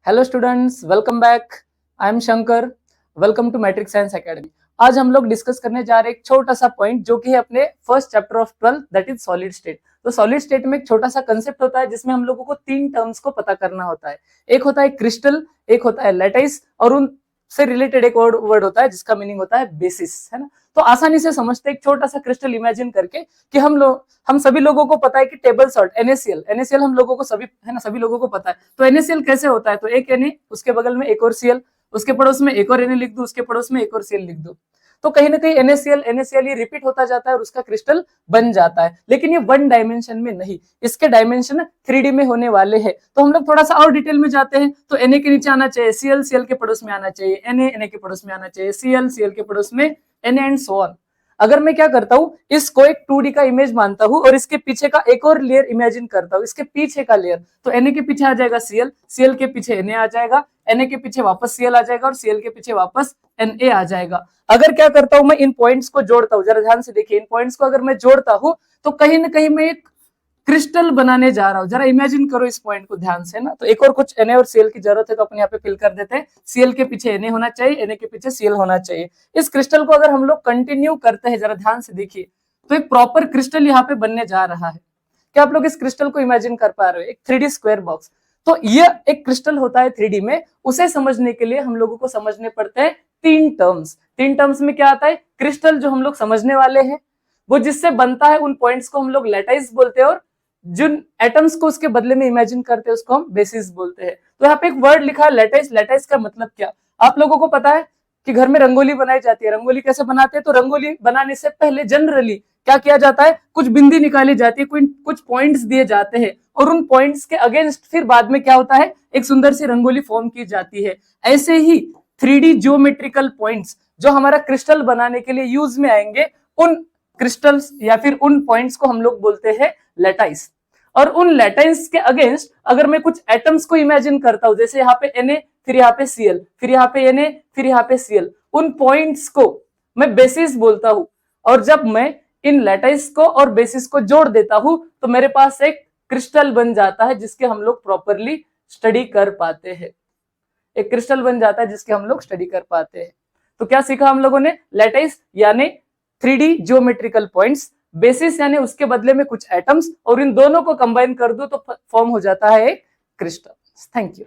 Hello students, welcome back. I am Shankar. Welcome to Matrix Science Academy. आज हम लोग discuss करने जा रहे हैं एक छोटा सा पॉइंट जो कि है अपने first chapter of 12, that is solid state. तो सॉलिड स्टेट में एक छोटा सा कंसेप्ट होता है जिसमें हम लोगों को तीन टर्म्स को पता करना होता है। एक होता है क्रिस्टल, एक होता है लैटिस और उन से रिलेटेड एक वर्ड होता है जिसका मीनिंग होता है बेसिस, है ना। तो आसानी से समझते हैं एक छोटा सा क्रिस्टल इमेजिन करके कि हम सभी लोगों को पता है कि टेबल सॉल्ट NaCl हम लोगों को सभी, है ना, सभी लोगों को पता है। तो NaCl कैसे होता है? तो एक Na, उसके बगल में एक और Cl, उसके पड़ोस में एक और Na लिख दो, उसके पड़ोस में एक और Cl लिख दो। तो कहीं ना कहीं NaCl ये रिपीट होता जाता है और उसका क्रिस्टल बन जाता है। लेकिन ये वन डायमेंशन में नहीं, इसके डायमेंशन 3D में होने वाले हैं। तो हम लोग थोड़ा सा और डिटेल में जाते हैं। तो Na के नीचे आना चाहिए Cl के पड़ोस में आना चाहिए Na के पड़ोस में आना चाहिए Cl के पड़ोस में Na एंड सो ऑन। अगर मैं क्या करता हूं, इसको एक 2D का इमेज मानता हूं और इसके पीछे का एक और लेयर इमेजिन करता हूं, इसके पीछे का लेयर। तो Na के पीछे आ जाएगा Cl के पीछे Na आ जाएगा, Na के पीछे वापस Cl आ जाएगा और Cl के पीछे वापस Na आ जाएगा। अगर क्या करता हूं, मैं इन पॉइंट्स को जोड़ता हूं, जरा ध्यान से देखिए, इन पॉइंट्स को अगर मैं जोड़ता हूं तो कहीं ना कहीं मैं एक क्रिस्टल बनाने जा रहा हूं। जरा इमेजिन करो इस पॉइंट को ध्यान से ना। तो एक और कुछ Na और Cl की जरूरत है तो अपन यहाँ पे फिल कर देते हैं। Cl के पीछे Na होना चाहिए, Na के पीछे Cl होना चाहिए। इस क्रिस्टल को अगर हम लोग कंटिन्यू करते हैं, जरा ध्यान से देखिए, तो एक प्रॉपर क्रिस्टल यहाँ पे बनने जा रहा है। क्या आप लोग इस क्रिस्टल को इमेजिन कर पा रहे हो? एक 3D स्क्वायर बॉक्स। तो ये एक क्रिस्टल होता है 3D में। उसे समझने के लिए हम लोगों को समझने पड़ते हैं तीन टर्म्स में क्या आता है? क्रिस्टल जो हम लोग समझने वाले हैं, वो जिससे बनता है, उन पॉइंट्स को हम लोग लैटिस बोलते हैं, और जिन एटम्स को उसके बदले में इमेजिन करते हैं उसको हम बेसिस बोलते हैं। तो यहाँ पे एक वर्ड लिखा है लैटिस। लैटिस का मतलब क्या? आप लोगों को पता है कि घर में रंगोली बनाई जाती है। रंगोली कैसे बनाते हैं? तो रंगोली बनाने से पहले जनरली क्या किया जाता है, कुछ बिंदी निकाली जाती है, कुछ पॉइंट्स दिए जाते हैं और उन पॉइंट्स के अगेंस्ट फिर बाद में क्या होता है, एक सुंदर सी रंगोली फॉर्म की जाती है। ऐसे ही 3D ज्योमेट्रिकल पॉइंट्स जो हमारा क्रिस्टल बनाने के लिए यूज में आएंगे, उन क्रिस्टल्स या फिर उन पॉइंट्स को हम लोग बोलते हैं लैटिस। और उन लैटिस के अगेंस्ट अगर मैं कुछ एटम्स को इमेजिन करता हूं, जैसे यहाँ पे Na, फिर यहाँ पे Cl, फिर यहाँ पे Na, फिर यहाँ पे Cl, उन पॉइंट्स को मैं बेसिस बोलता हूं। और जब मैं इन लैटिस को और बेसिस को जोड़ देता हूं तो मेरे पास एक क्रिस्टल बन जाता है जिसके हम लोग प्रॉपरली स्टडी कर पाते हैं। एक क्रिस्टल बन जाता है जिसके हम लोग स्टडी कर पाते हैं। तो क्या सीखा हम लोगों ने? लैटिस यानी 3D ज्योमेट्रिकल पॉइंट्स, बेसिस यानी उसके बदले में कुछ एटम्स, और इन दोनों को कंबाइन कर दो तो फॉर्म हो जाता है एक क्रिस्टल। Thank you.